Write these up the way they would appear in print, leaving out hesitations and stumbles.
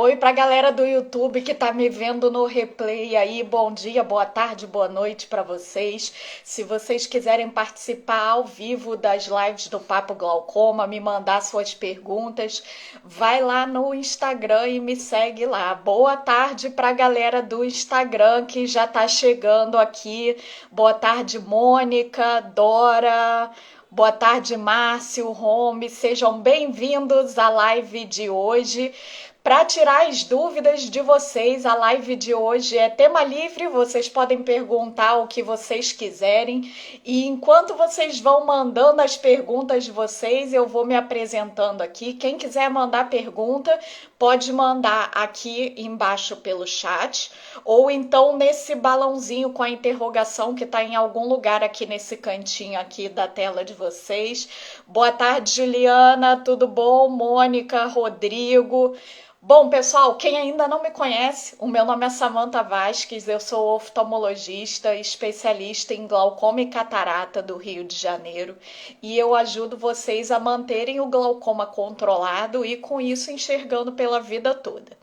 Oi pra galera do YouTube que tá me vendo no replay aí, bom dia, boa tarde, boa noite pra vocês. Se vocês quiserem participar ao vivo das lives do Papo Glaucoma, me mandar suas perguntas, vai lá no Instagram e me segue lá. Boa tarde pra galera do Instagram que já tá chegando aqui. Boa tarde, Mônica, Dora. Boa tarde, Márcio, Home, sejam bem-vindos à live de hoje. Para tirar as dúvidas de vocês, a live de hoje é tema livre, vocês podem perguntar o que vocês quiserem e enquanto vocês vão mandando as perguntas de vocês, eu vou me apresentando aqui. Quem quiser mandar pergunta, pode mandar aqui embaixo pelo chat ou então nesse balãozinho com a interrogação que está em algum lugar aqui nesse cantinho aqui da tela de vocês. Boa tarde, Juliana, tudo bom? Mônica, Rodrigo. Bom, pessoal, quem ainda não me conhece, o meu nome é Samantha Vasques, eu sou oftalmologista, especialista em glaucoma e catarata do Rio de Janeiro e eu ajudo vocês a manterem o glaucoma controlado e com isso enxergando pela vida toda.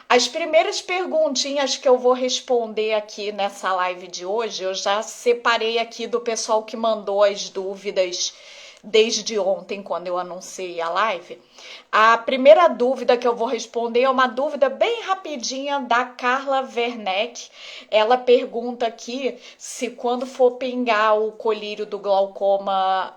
As primeiras perguntinhas que eu vou responder aqui nessa live de hoje, eu já separei aqui do pessoal que mandou as dúvidas desde ontem, quando eu anunciei a live. A primeira dúvida que eu vou responder é uma dúvida bem rapidinha da Carla Werneck. Ela pergunta aqui se quando for pingar o colírio do glaucoma...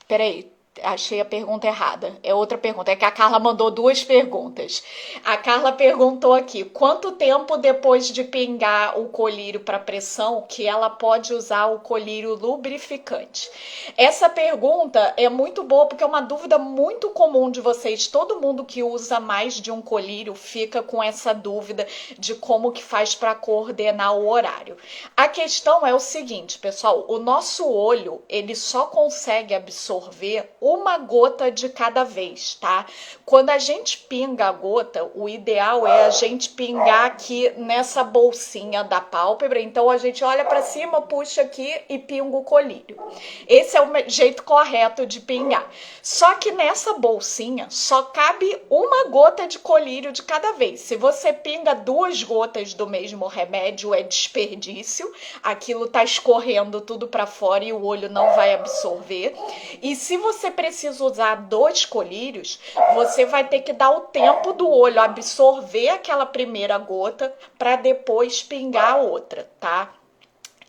Peraí, achei a pergunta errada. É outra pergunta. É que a Carla mandou duas perguntas. A Carla perguntou aqui: quanto tempo depois de pingar o colírio para pressão que ela pode usar o colírio lubrificante? Essa pergunta é muito boa porque é uma dúvida muito comum de vocês. Todo mundo que usa mais de um colírio fica com essa dúvida de como que faz para coordenar o horário. A questão é o seguinte, pessoal: o nosso olho, ele só consegue absorver uma gota de cada vez, tá? Quando a gente pinga a gota, o ideal é a gente pingar aqui nessa bolsinha da pálpebra. Então a gente olha para cima, puxa aqui e pinga o colírio. Esse é o jeito correto de pingar. Só que nessa bolsinha só cabe uma gota de colírio de cada vez. Se você pinga duas gotas do mesmo remédio, é desperdício. Aquilo tá escorrendo tudo para fora e o olho não vai absorver. E se você precisa usar dois colírios, você vai ter que dar o tempo do olho absorver aquela primeira gota para depois pingar a outra, tá?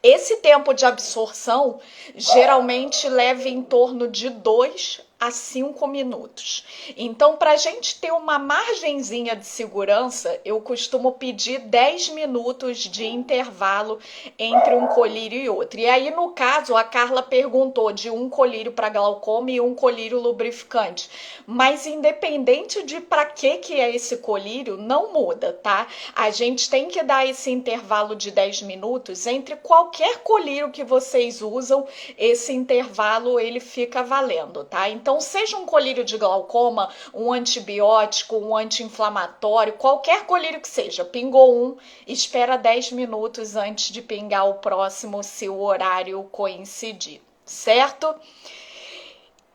Esse tempo de absorção geralmente leva em torno de 2 a 5 minutos. Então, para a gente ter uma margenzinha de segurança, eu costumo pedir 10 minutos de intervalo entre um colírio e outro. E aí, no caso, a Carla perguntou de um colírio para glaucoma e um colírio lubrificante. Mas independente de para que é esse colírio, não muda, tá? A gente tem que dar esse intervalo de 10 minutos entre qualquer colírio que vocês usam, esse intervalo ele fica valendo, tá? Então, seja um colírio de glaucoma, um antibiótico, um anti-inflamatório, qualquer colírio que seja, pingou um, espera 10 minutos antes de pingar o próximo, se o horário coincidir, certo?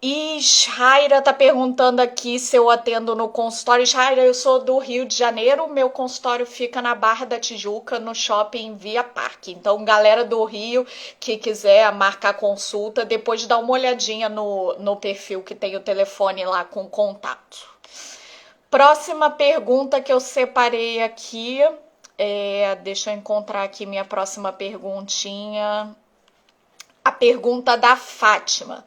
E Shaira tá perguntando aqui se eu atendo no consultório. Shaira, eu sou do Rio de Janeiro, meu consultório fica na Barra da Tijuca, no shopping Via Parque. Então, galera do Rio que quiser marcar consulta, depois dá uma olhadinha no perfil que tem o telefone lá com contato. Próxima pergunta que eu separei aqui, deixa eu encontrar aqui minha próxima perguntinha. A pergunta da Fátima.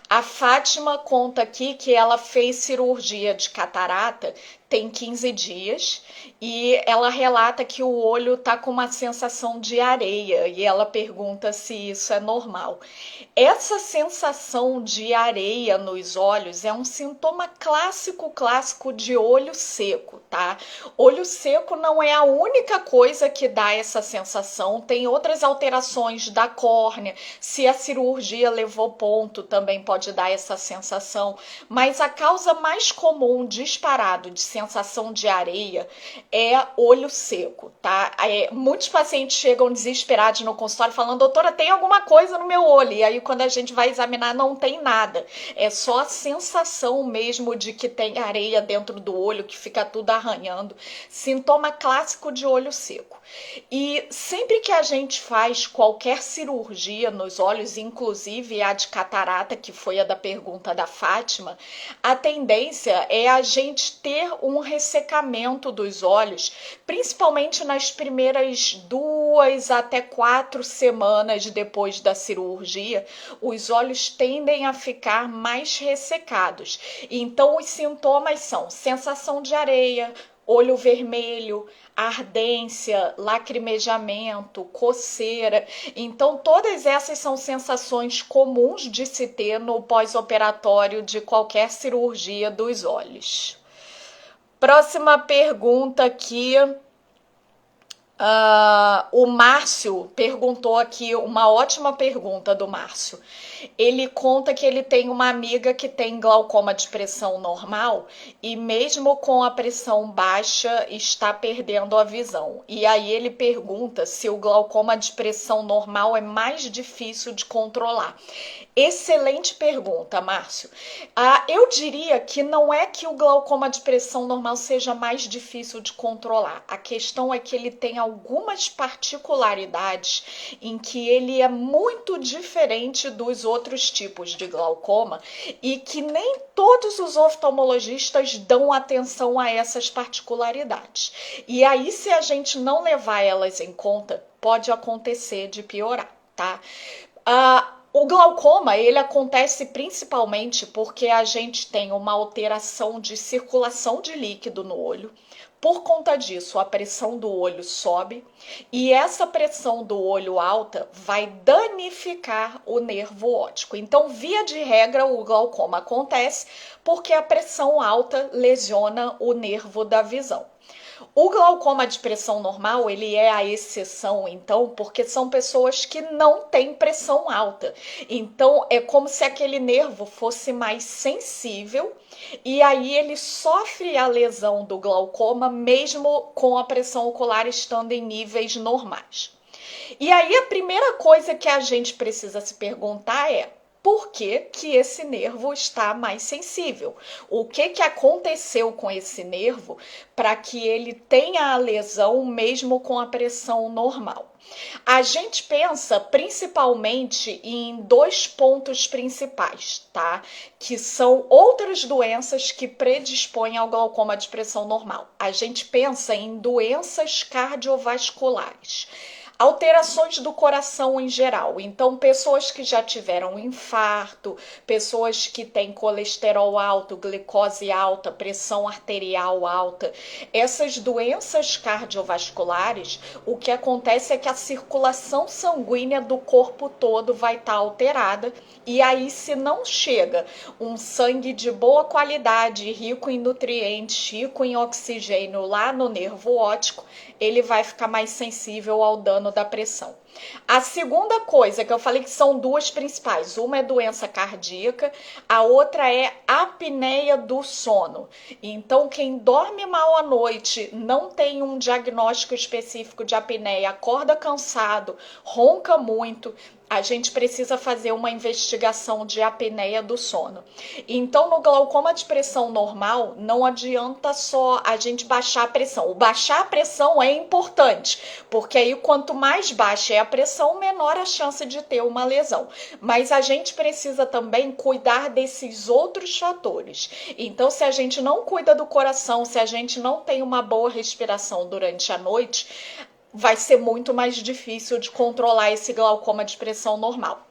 A Fátima conta aqui que ela fez cirurgia de catarata tem 15 dias e ela relata que o olho tá com uma sensação de areia e ela pergunta se isso é normal. Essa sensação de areia nos olhos é um sintoma clássico de olho seco, tá? Olho seco não é a única coisa que dá essa sensação, tem outras alterações da córnea, se a cirurgia levou ponto, também pode dar essa sensação, mas a causa mais comum, disparado, de sensação de areia é olho seco, tá? Muitos pacientes chegam desesperados no consultório falando, doutora, tem alguma coisa no meu olho? E aí quando a gente vai examinar não tem nada, é só a sensação mesmo de que tem areia dentro do olho, que fica tudo arranhando, sintoma clássico de olho seco. E sempre que a gente faz qualquer cirurgia nos olhos, inclusive a de catarata, que foi a da pergunta da Fátima, a tendência é a gente ter um ressecamento dos olhos, principalmente nas primeiras 2 até 4 semanas depois da cirurgia, os olhos tendem a ficar mais ressecados. Então, os sintomas são sensação de areia, olho vermelho, ardência, lacrimejamento, coceira. Então, todas essas são sensações comuns de se ter no pós-operatório de qualquer cirurgia dos olhos. Próxima pergunta aqui. O Márcio perguntou aqui, uma ótima pergunta do Márcio. Ele conta que ele tem uma amiga que tem glaucoma de pressão normal e mesmo com a pressão baixa está perdendo a visão. E aí ele pergunta se o glaucoma de pressão normal é mais difícil de controlar. Excelente pergunta, Márcio. Eu diria que não é que o glaucoma de pressão normal seja mais difícil de controlar. A questão é que ele tem algumas particularidades em que ele é muito diferente dos outros tipos de glaucoma e que nem todos os oftalmologistas dão atenção a essas particularidades. E aí, se a gente não levar elas em conta, pode acontecer de piorar, tá? O glaucoma, ele acontece principalmente porque a gente tem uma alteração de circulação de líquido no olho. Por conta disso, a pressão do olho sobe e essa pressão do olho alta vai danificar o nervo óptico. Então, via de regra, o glaucoma acontece porque a pressão alta lesiona o nervo da visão. O glaucoma de pressão normal, ele é a exceção, então, porque são pessoas que não têm pressão alta. Então, é como se aquele nervo fosse mais sensível e aí ele sofre a lesão do glaucoma mesmo com a pressão ocular estando em níveis normais. E aí a primeira coisa que a gente precisa se perguntar é: por que que esse nervo está mais sensível? O que aconteceu com esse nervo para que ele tenha a lesão mesmo com a pressão normal? A gente pensa principalmente em 2 pontos principais, tá? Que são outras doenças que predispõem ao glaucoma de pressão normal. A gente pensa em doenças cardiovasculares. Alterações do coração em geral, então pessoas que já tiveram infarto, pessoas que têm colesterol alto, glicose alta, pressão arterial alta, essas doenças cardiovasculares, o que acontece é que a circulação sanguínea do corpo todo vai estar alterada e aí se não chega um sangue de boa qualidade, rico em nutrientes, rico em oxigênio lá no nervo óptico, ele vai ficar mais sensível ao dano da pressão. A segunda coisa que eu falei que são 2 principais, uma é doença cardíaca, a outra é apneia do sono. Então, quem dorme mal à noite, não tem um diagnóstico específico de apneia, acorda cansado, ronca muito, a gente precisa fazer uma investigação de apneia do sono. Então, no glaucoma de pressão normal, não adianta só a gente baixar a pressão. O baixar a pressão é importante, porque aí quanto mais baixa é a pressão, menor a chance de ter uma lesão. Mas a gente precisa também cuidar desses outros fatores. Então, se a gente não cuida do coração, se a gente não tem uma boa respiração durante a noite, vai ser muito mais difícil de controlar esse glaucoma de pressão normal.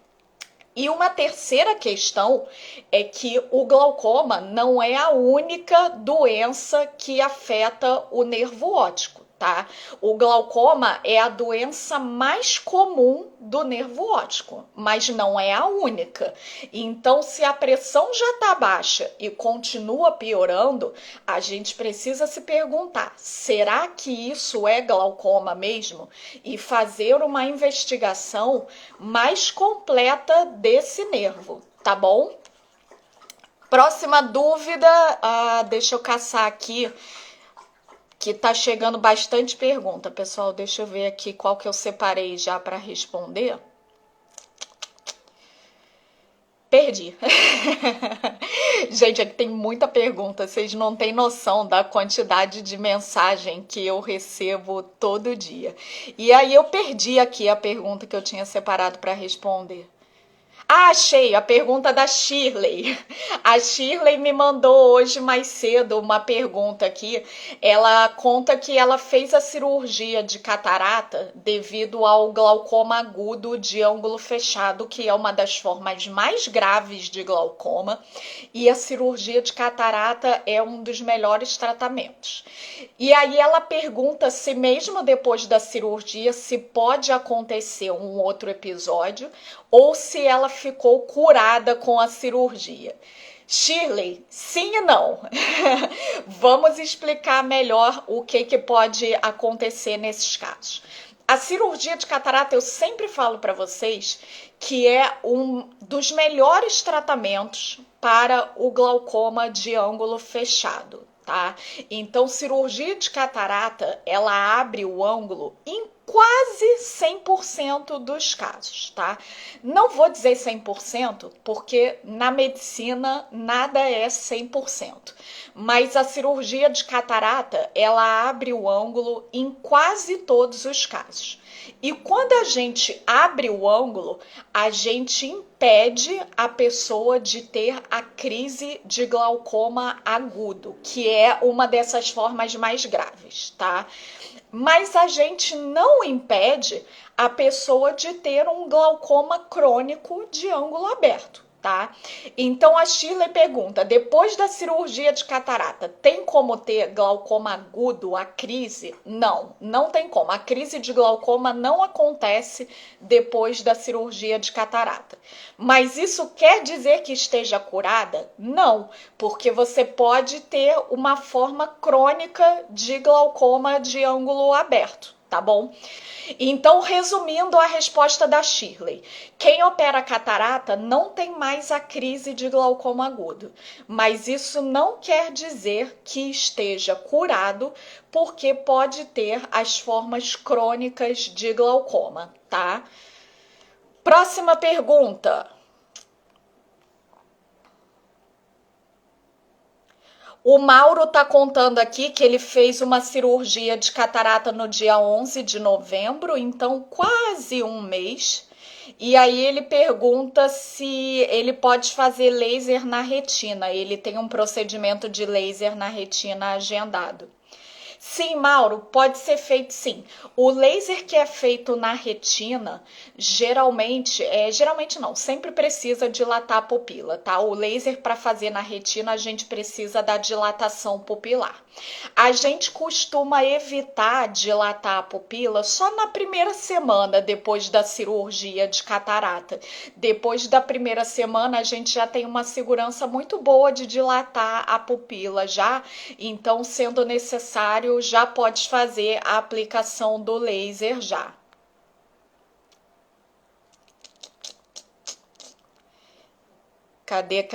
E uma terceira questão é que o glaucoma não é a única doença que afeta o nervo óptico, tá? O glaucoma é a doença mais comum do nervo óptico, mas não é a única. Então, se a pressão já está baixa e continua piorando, a gente precisa se perguntar: será que isso é glaucoma mesmo? E fazer uma investigação mais completa desse nervo, tá bom? Próxima dúvida, deixa eu caçar aqui, que tá chegando bastante pergunta, pessoal. Deixa eu ver aqui qual que eu separei já para responder. Perdi. Gente, aqui tem muita pergunta. Vocês não têm noção da quantidade de mensagem que eu recebo todo dia. E aí eu perdi aqui a pergunta que eu tinha separado para responder. Achei a pergunta da Shirley. A Shirley me mandou hoje mais cedo uma pergunta aqui. Ela conta que ela fez a cirurgia de catarata devido ao glaucoma agudo de ângulo fechado, que é uma das formas mais graves de glaucoma, e a cirurgia de catarata é um dos melhores tratamentos. E aí ela pergunta se mesmo depois da cirurgia se pode acontecer um outro episódio ou se ela ficou curada com a cirurgia. Shirley, sim e não. Vamos explicar melhor o que pode acontecer nesses casos. A cirurgia de catarata, eu sempre falo para vocês que é um dos melhores tratamentos para o glaucoma de ângulo fechado, tá? Então, cirurgia de catarata, ela abre o ângulo em quase 100% dos casos, tá? Não vou dizer 100%, porque na medicina nada é 100%, mas a cirurgia de catarata, ela abre o ângulo em quase todos os casos. E quando a gente abre o ângulo, a gente impede a pessoa de ter a crise de glaucoma agudo, que é uma dessas formas mais graves, tá? Mas a gente não impede a pessoa de ter um glaucoma crônico de ângulo aberto, tá? Então a Shirley pergunta: depois da cirurgia de catarata, tem como ter glaucoma agudo, a crise? Não, não tem como. A crise de glaucoma não acontece depois da cirurgia de catarata. Mas isso quer dizer que esteja curada? Não, porque você pode ter uma forma crônica de glaucoma de ângulo aberto, tá bom? Então, resumindo a resposta da Shirley, quem opera catarata não tem mais a crise de glaucoma agudo, mas isso não quer dizer que esteja curado, porque pode ter as formas crônicas de glaucoma, tá? Próxima pergunta. O Mauro tá contando aqui que ele fez uma cirurgia de catarata no dia 11 de novembro, então quase um mês. E aí ele pergunta se ele pode fazer laser na retina. Ele tem um procedimento de laser na retina agendado. Sim, Mauro, pode ser feito sim. O laser que é feito na retina, geralmente não, sempre precisa dilatar a pupila, tá? O laser para fazer na retina, a gente precisa da dilatação pupilar. A gente costuma evitar dilatar a pupila só na primeira semana depois da cirurgia de catarata. Depois da primeira semana, a gente já tem uma segurança muito boa de dilatar a pupila já, então, sendo necessário, já pode fazer a aplicação do laser já. Cadê?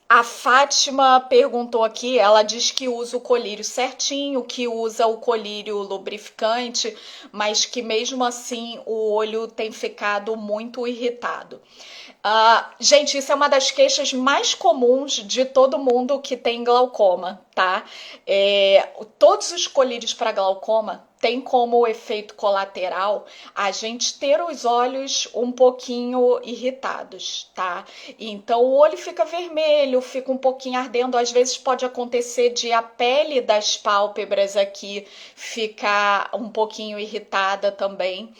A Fátima perguntou aqui, ela diz que usa o colírio certinho, que usa o colírio lubrificante, mas que mesmo assim o olho tem ficado muito irritado. Gente, isso é uma das queixas mais comuns de todo mundo que tem glaucoma, tá? Todos os colírios para glaucoma tem como efeito colateral a gente ter os olhos um pouquinho irritados, tá? Então o olho fica vermelho, fica um pouquinho ardendo, às vezes pode acontecer de a pele das pálpebras aqui ficar um pouquinho irritada também.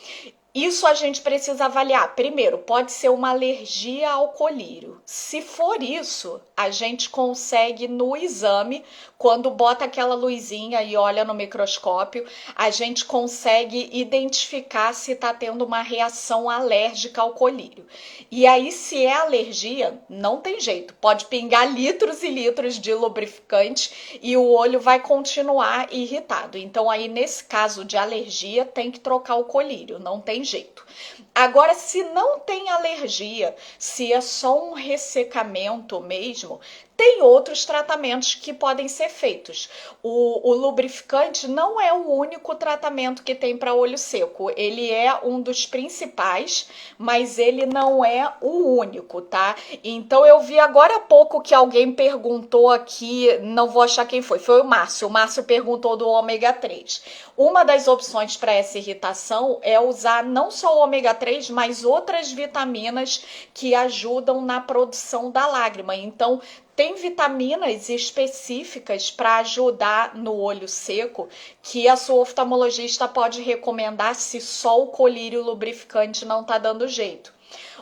Isso a gente precisa avaliar. Primeiro, pode ser uma alergia ao colírio. Se for isso, a gente consegue no exame, quando bota aquela luzinha e olha no microscópio, a gente consegue identificar se está tendo uma reação alérgica ao colírio. E aí, se é alergia, não tem jeito, pode pingar litros e litros de lubrificante e o olho vai continuar irritado. Então, aí, nesse caso de alergia, tem que trocar o colírio, não tem jeito. Agora, se não tem alergia, se é só um ressecamento mesmo, tem outros tratamentos que podem ser feitos. O lubrificante não é o único tratamento que tem para olho seco. Ele é um dos principais, mas ele não é o único, tá? Então eu vi agora há pouco que alguém perguntou aqui, não vou achar quem foi o Márcio. O Márcio perguntou do ômega 3. Uma das opções para essa irritação é usar não só o ômega 3, mas outras vitaminas que ajudam na produção da lágrima. Então, tem vitaminas específicas para ajudar no olho seco que a sua oftalmologista pode recomendar se só o colírio lubrificante não está dando jeito.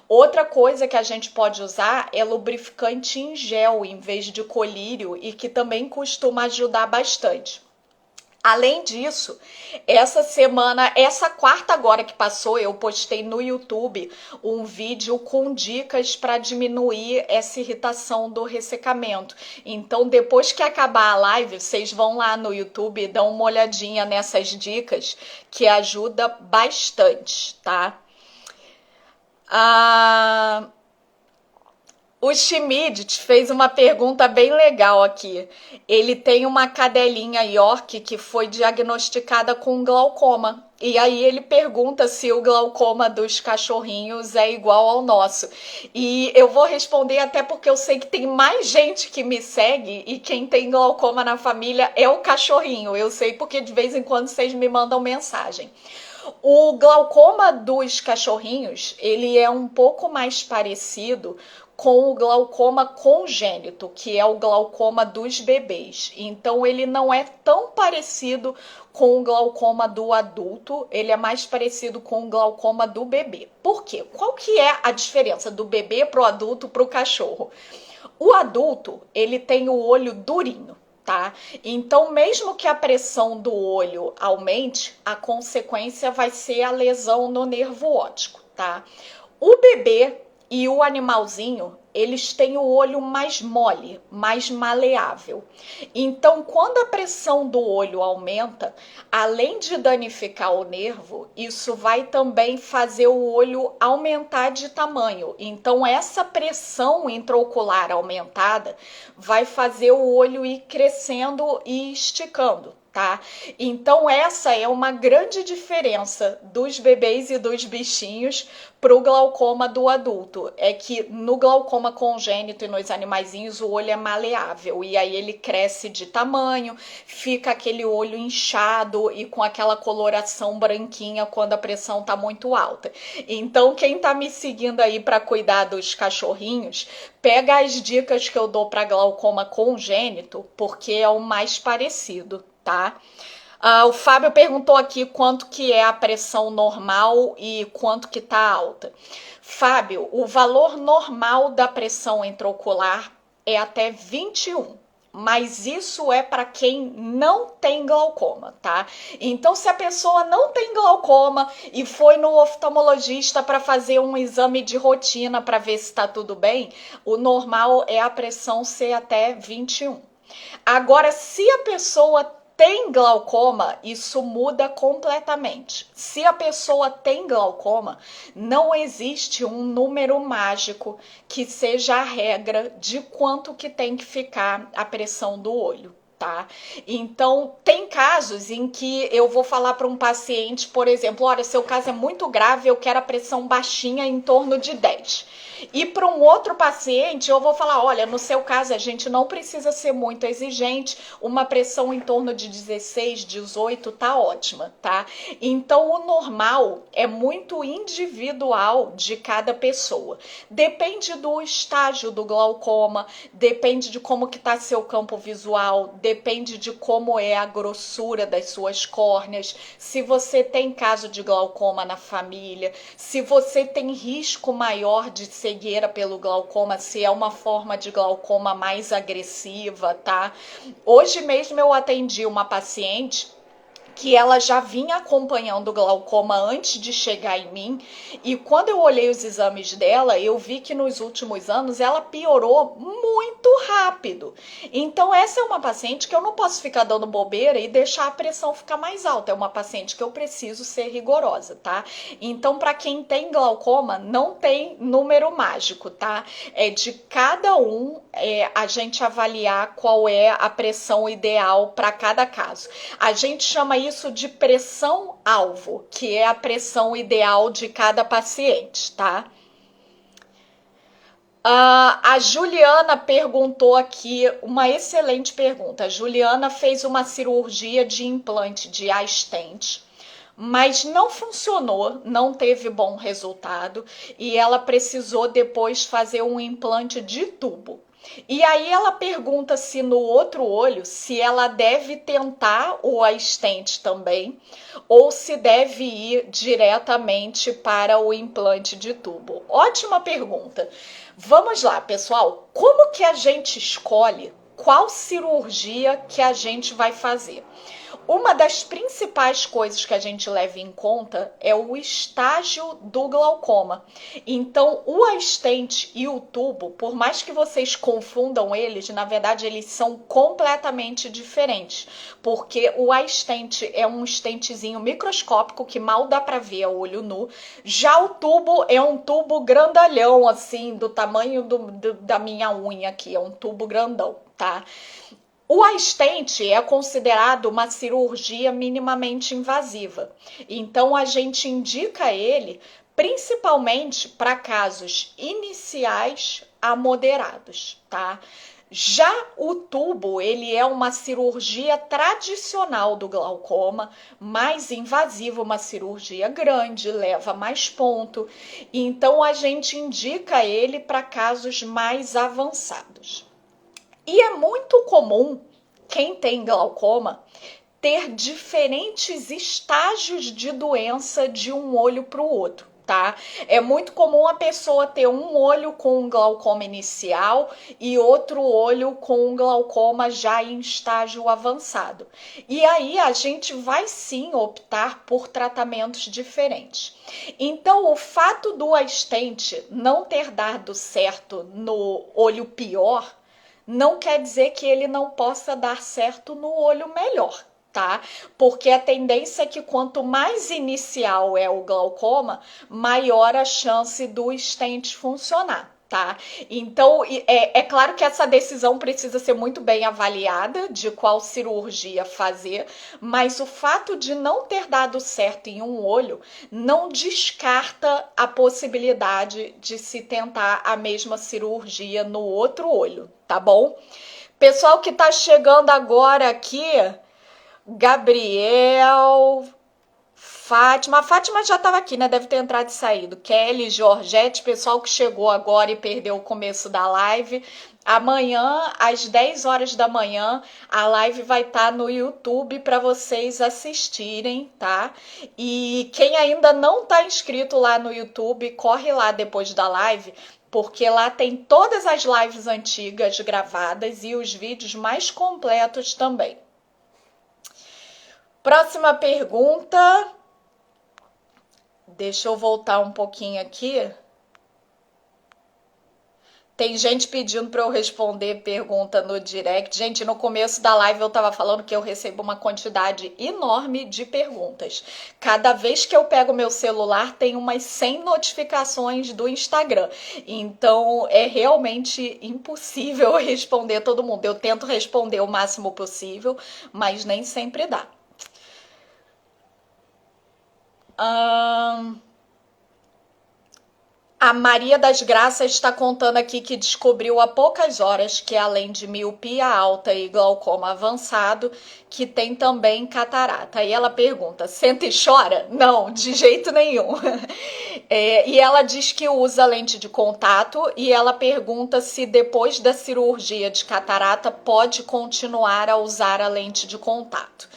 Outra coisa que a gente pode usar é lubrificante em gel em vez de colírio e que também costuma ajudar bastante. Além disso, essa quarta agora que passou, eu postei no YouTube um vídeo com dicas para diminuir essa irritação do ressecamento. Então, depois que acabar a live, vocês vão lá no YouTube e dão uma olhadinha nessas dicas que ajuda bastante, tá? O Schmidt fez uma pergunta bem legal aqui. Ele tem uma cadelinha York que foi diagnosticada com glaucoma. E aí ele pergunta se o glaucoma dos cachorrinhos é igual ao nosso. E eu vou responder até porque eu sei que tem mais gente que me segue e quem tem glaucoma na família é o cachorrinho. Eu sei porque de vez em quando vocês me mandam mensagem. O glaucoma dos cachorrinhos, ele é um pouco mais parecido com o glaucoma congênito, que é o glaucoma dos bebês. Então, ele não é tão parecido com o glaucoma do adulto, ele é mais parecido com o glaucoma do bebê. Por quê? Qual que é a diferença do bebê para o adulto para o cachorro? O adulto, ele tem o olho durinho. Tá? Então, mesmo que a pressão do olho aumente, a consequência vai ser a lesão no nervo óptico, tá? O bebê e o animalzinho, eles têm o olho mais mole, mais maleável. Então, quando a pressão do olho aumenta, além de danificar o nervo, isso vai também fazer o olho aumentar de tamanho. Então, essa pressão intraocular aumentada vai fazer o olho ir crescendo e esticando. Tá? Então essa é uma grande diferença dos bebês e dos bichinhos para o glaucoma do adulto. É que no glaucoma congênito e nos animaizinhos o olho é maleável e aí ele cresce de tamanho, fica aquele olho inchado e com aquela coloração branquinha quando a pressão tá muito alta. Então quem tá me seguindo aí para cuidar dos cachorrinhos, pega as dicas que eu dou para glaucoma congênito, porque é o mais parecido. Tá? O Fábio perguntou aqui quanto que é a pressão normal e quanto que tá alta. Fábio, o valor normal da pressão intraocular é até 21. Mas isso é para quem não tem glaucoma, tá? Então, se a pessoa não tem glaucoma e foi no oftalmologista para fazer um exame de rotina para ver se está tudo bem, o normal é a pressão ser até 21. Agora, se a pessoa tem glaucoma, isso muda completamente. Se a pessoa tem glaucoma, não existe um número mágico que seja a regra de quanto que tem que ficar a pressão do olho. Tá? Então, tem casos em que eu vou falar para um paciente, por exemplo, olha, seu caso é muito grave, eu quero a pressão baixinha em torno de 10. E para um outro paciente, eu vou falar, olha, no seu caso, a gente não precisa ser muito exigente, uma pressão em torno de 16, 18 tá ótima, tá? Então, o normal é muito individual de cada pessoa. Depende do estágio do glaucoma, depende de como que tá seu campo visual, depende de como é a grossura das suas córneas, se você tem caso de glaucoma na família, se você tem risco maior de cegueira pelo glaucoma, se é uma forma de glaucoma mais agressiva, tá? Hoje mesmo eu atendi uma paciente que ela já vinha acompanhando o glaucoma antes de chegar em mim, e quando eu olhei os exames dela, eu vi que nos últimos anos ela piorou muito rápido. Então essa é uma paciente que eu não posso ficar dando bobeira e deixar a pressão ficar mais alta, é uma paciente que eu preciso ser rigorosa, tá? Então para quem tem glaucoma, não tem número mágico, tá? É de cada um a gente avaliar qual é a pressão ideal para cada caso. A gente chama isso de pressão-alvo, que é a pressão ideal de cada paciente, tá? A Juliana perguntou aqui uma excelente pergunta. A Juliana fez uma cirurgia de implante de stent, mas não funcionou, não teve bom resultado e ela precisou depois fazer um implante de tubo. E aí ela pergunta se no outro olho, se ela deve tentar o stent também, ou se deve ir diretamente para o implante de tubo. Ótima pergunta. Vamos lá, pessoal. Como que a gente escolhe qual cirurgia que a gente vai fazer? Uma das principais coisas que a gente leva em conta é o estágio do glaucoma. Então, o stent e o tubo, por mais que vocês confundam eles, na verdade eles são completamente diferentes, porque o stent é um stentzinho microscópico que mal dá para ver a olho nu, já o tubo é um tubo grandalhão, assim, do tamanho da minha unha aqui, é um tubo grandão, tá? O stent é considerado uma cirurgia minimamente invasiva, então a gente indica ele principalmente para casos iniciais a moderados, tá? Já o tubo, ele é uma cirurgia tradicional do glaucoma, mais invasiva, uma cirurgia grande, leva mais ponto, então a gente indica ele para casos mais avançados. E é muito comum quem tem glaucoma ter diferentes estágios de doença de um olho para o outro, tá? É muito comum a pessoa ter um olho com um glaucoma inicial e outro olho com um glaucoma já em estágio avançado. E aí a gente vai sim optar por tratamentos diferentes. Então, o fato do stent não ter dado certo no olho pior não quer dizer que ele não possa dar certo no olho melhor, tá? Porque a tendência é que quanto mais inicial é o glaucoma, maior a chance do stent funcionar. Tá? Então, é claro que essa decisão precisa ser muito bem avaliada de qual cirurgia fazer, mas o fato de não ter dado certo em um olho não descarta a possibilidade de se tentar a mesma cirurgia no outro olho, tá bom? Pessoal que tá chegando agora aqui, Gabriel, Fátima. A Fátima já estava aqui, né? Deve ter entrado e saído. Kelly, Georgette, pessoal que chegou agora e perdeu o começo da live. Amanhã, às 10 horas da manhã, a live vai estar no YouTube para vocês assistirem, tá? E quem ainda não está inscrito lá no YouTube, corre lá depois da live, porque lá tem todas as lives antigas gravadas e os vídeos mais completos também. Próxima pergunta. Deixa eu voltar um pouquinho aqui. Tem gente pedindo para eu responder pergunta no direct. Gente, no começo da live eu estava falando que eu recebo uma quantidade enorme de perguntas. Cada vez que eu pego meu celular, tem umas 100 notificações do Instagram. Então, é realmente impossível responder todo mundo. Eu tento responder o máximo possível, mas nem sempre dá. A Maria das Graças está contando aqui que descobriu há poucas horas que, além de miopia alta e glaucoma avançado, que tem também catarata. E ela pergunta: senta e chora? Não, de jeito nenhum. E ela diz que usa lente de contato e ela pergunta se depois da cirurgia de catarata pode continuar a usar a lente de contato.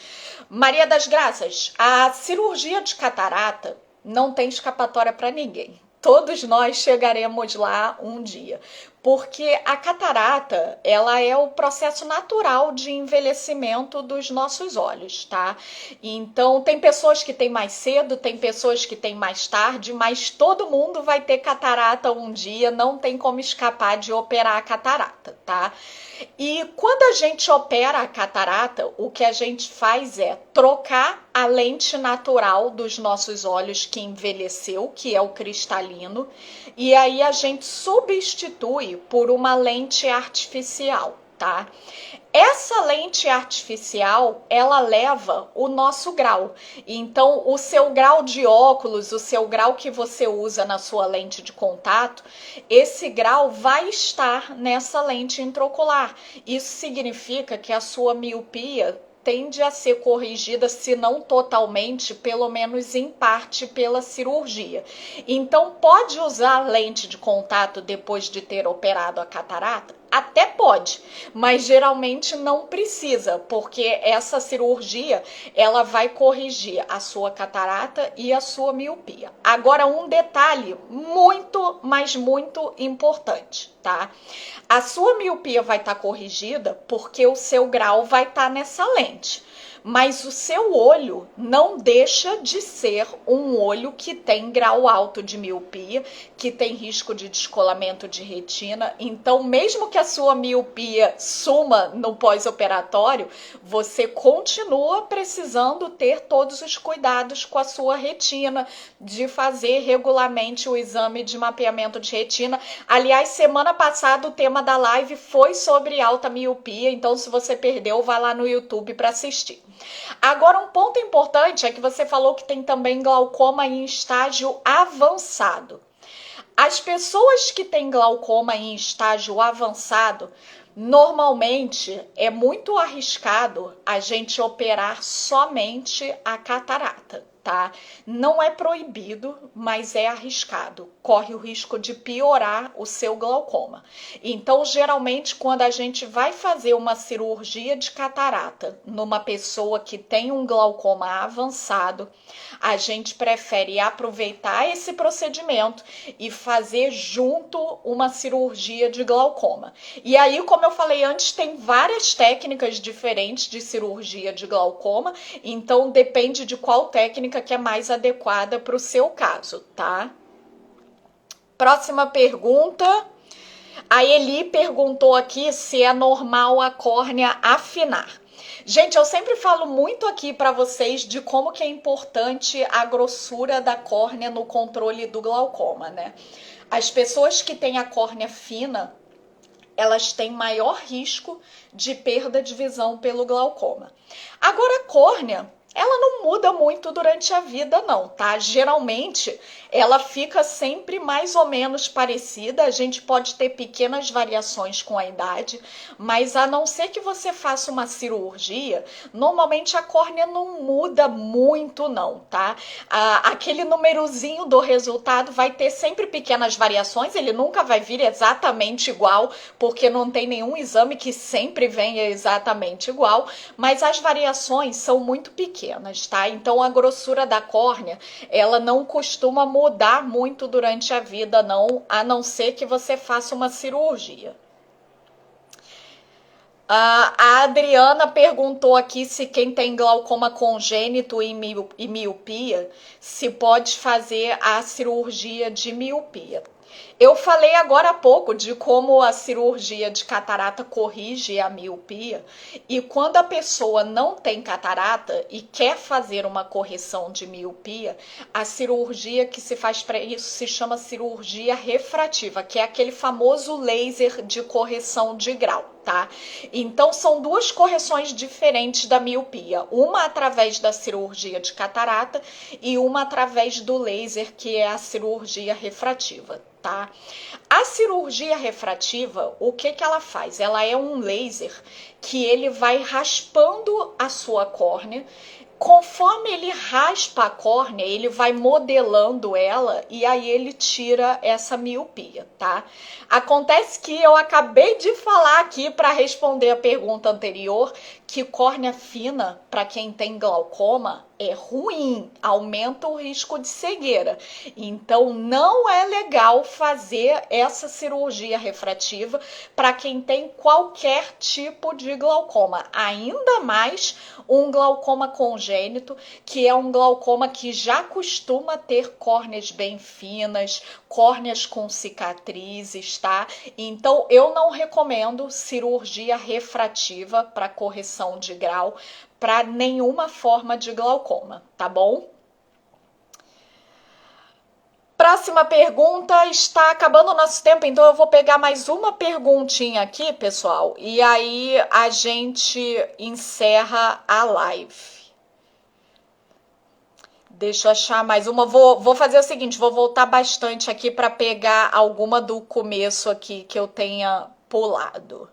Maria das Graças, a cirurgia de catarata não tem escapatória para ninguém. Todos nós chegaremos lá um dia, porque a catarata, ela é o processo natural de envelhecimento dos nossos olhos, tá? Então, tem pessoas que têm mais cedo, tem pessoas que têm mais tarde, mas todo mundo vai ter catarata um dia, não tem como escapar de operar a catarata, tá? E quando a gente opera a catarata, o que a gente faz é trocar a lente natural dos nossos olhos que envelheceu, que é o cristalino, e aí a gente substitui por uma lente artificial, tá? Essa lente artificial, ela leva o nosso grau. Então, o seu grau de óculos, o seu grau que você usa na sua lente de contato, esse grau vai estar nessa lente intraocular. Isso significa que a sua miopia tende a ser corrigida, se não totalmente, pelo menos em parte, pela cirurgia. Então, pode usar lente de contato depois de ter operado a catarata? Até pode, mas geralmente não precisa, porque essa cirurgia, ela vai corrigir a sua catarata e a sua miopia. Agora, um detalhe muito, mas muito importante, tá? A sua miopia vai estar corrigida porque o seu grau vai estar nessa lente. Mas o seu olho não deixa de ser um olho que tem grau alto de miopia, que tem risco de descolamento de retina. Então, mesmo que a sua miopia suma no pós-operatório, você continua precisando ter todos os cuidados com a sua retina, de fazer regularmente o exame de mapeamento de retina. Aliás, semana passada o tema da live foi sobre alta miopia, então se você perdeu, vai lá no YouTube para assistir. Agora, um ponto importante é que você falou que tem também glaucoma em estágio avançado. As pessoas que têm glaucoma em estágio avançado, normalmente é muito arriscado a gente operar somente a catarata, tá? Não é proibido, mas é arriscado. Corre o risco de piorar o seu glaucoma. Então, geralmente, quando a gente vai fazer uma cirurgia de catarata numa pessoa que tem um glaucoma avançado, a gente prefere aproveitar esse procedimento e fazer junto uma cirurgia de glaucoma. E aí, como eu falei antes, tem várias técnicas diferentes de cirurgia de glaucoma, então depende de qual técnica que é mais adequada para o seu caso, tá? Próxima pergunta. A Eli perguntou aqui se é normal a córnea afinar. Gente, eu sempre falo muito aqui para vocês de como que é importante a grossura da córnea no controle do glaucoma, né? As pessoas que têm a córnea fina, elas têm maior risco de perda de visão pelo glaucoma. Agora, a córnea, ela não muda muito durante a vida, não, tá? Geralmente, ela fica sempre mais ou menos parecida. A gente pode ter pequenas variações com a idade, mas a não ser que você faça uma cirurgia, normalmente a córnea não muda muito, não, tá? Aquele númerozinho do resultado vai ter sempre pequenas variações, ele nunca vai vir exatamente igual, porque não tem nenhum exame que sempre venha exatamente igual, mas as variações são muito pequenas, tá? Então a grossura da córnea, ela não costuma mudar muito durante a vida, não, a não ser que você faça uma cirurgia. A Adriana perguntou aqui se quem tem glaucoma congênito e miopia, se pode fazer a cirurgia de miopia. Eu falei agora há pouco de como a cirurgia de catarata corrige a miopia, e quando a pessoa não tem catarata e quer fazer uma correção de miopia, a cirurgia que se faz para isso se chama cirurgia refrativa, que é aquele famoso laser de correção de grau. tá? Então são duas correções diferentes da miopia, uma através da cirurgia de catarata e uma através do laser, que é a cirurgia refrativa, tá? A cirurgia refrativa, o que ela faz? Ela é um laser que ele vai raspando a sua córnea. Conforme ele raspa a córnea, ele vai modelando ela e aí ele tira essa miopia, tá? Acontece que eu acabei de falar aqui para responder a pergunta anterior que córnea fina, para quem tem glaucoma, é ruim, aumenta o risco de cegueira. Então não é legal fazer essa cirurgia refrativa para quem tem qualquer tipo de glaucoma, ainda mais um glaucoma congênito, que é um glaucoma que já costuma ter córneas bem finas, córneas com cicatrizes, tá? Então eu não recomendo cirurgia refrativa para correção de grau para nenhuma forma de glaucoma, tá bom? Próxima pergunta, está acabando o nosso tempo, então eu vou pegar mais uma perguntinha aqui, pessoal, e aí a gente encerra a live. Deixa eu achar mais uma. Vou fazer o seguinte, vou voltar bastante aqui para pegar alguma do começo aqui que eu tenha pulado.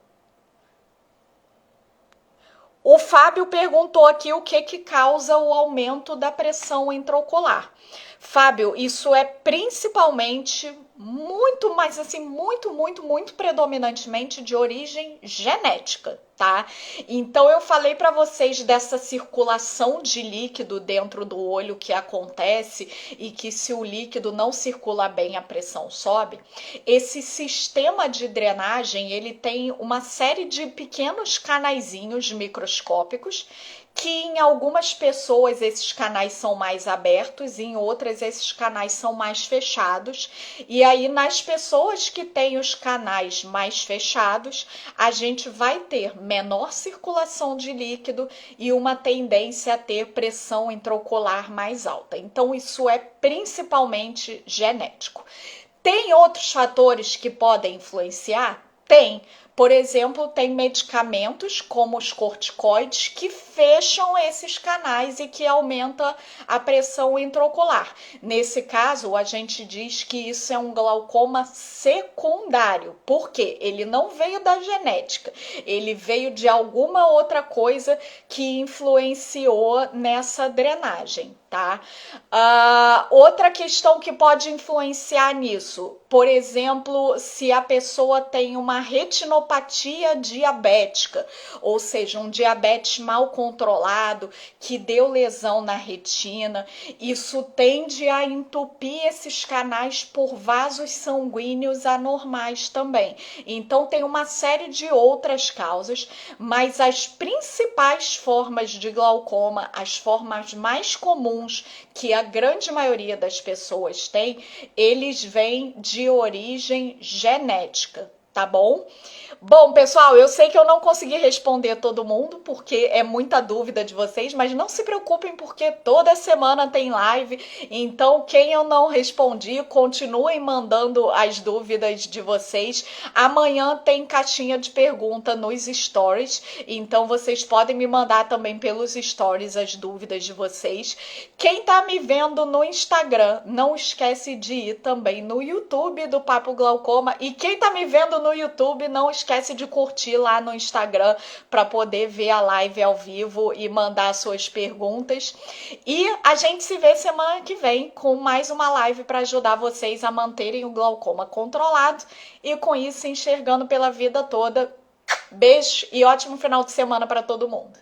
O Fábio perguntou aqui o que causa o aumento da pressão intraocular. Fábio, isso é principalmente muito, mas assim, muito predominantemente de origem genética, tá? Então eu falei para vocês dessa circulação de líquido dentro do olho que acontece e que se o líquido não circula bem, a pressão sobe. Esse sistema de drenagem, ele tem uma série de pequenos canaizinhos microscópicos que em algumas pessoas esses canais são mais abertos, em outras esses canais são mais fechados. E aí nas pessoas que têm os canais mais fechados, a gente vai ter menor circulação de líquido e uma tendência a ter pressão intraocular mais alta. Então isso é principalmente genético. Tem outros fatores que podem influenciar? Tem. Por exemplo, tem medicamentos como os corticoides que fecham esses canais e que aumenta a pressão intraocular. Nesse caso, a gente diz que isso é um glaucoma secundário. Por quê? Ele não veio da genética, ele veio de alguma outra coisa que influenciou nessa drenagem, tá? Outra questão que pode influenciar nisso, por exemplo, se a pessoa tem uma retinopatia diabética, ou seja, um diabetes mal controlado que deu lesão na retina, isso tende a entupir esses canais por vasos sanguíneos anormais também. Então tem uma série de outras causas, mas as principais formas de glaucoma, as formas mais comuns que a grande maioria das pessoas tem, eles vêm de origem genética, tá bom? Bom, pessoal, eu sei que eu não consegui responder todo mundo, porque é muita dúvida de vocês, mas não se preocupem, porque toda semana tem live, então quem eu não respondi, continuem mandando as dúvidas de vocês. Amanhã tem caixinha de pergunta nos stories, então vocês podem me mandar também pelos stories as dúvidas de vocês. Quem tá me vendo no Instagram, não esquece de ir também no YouTube do Papo Glaucoma, e quem tá me vendo no YouTube, não esquece de curtir lá no Instagram para poder ver a live ao vivo e mandar suas perguntas. E a gente se vê semana que vem com mais uma live para ajudar vocês a manterem o glaucoma controlado e com isso enxergando pela vida toda. Beijo e ótimo final de semana para todo mundo.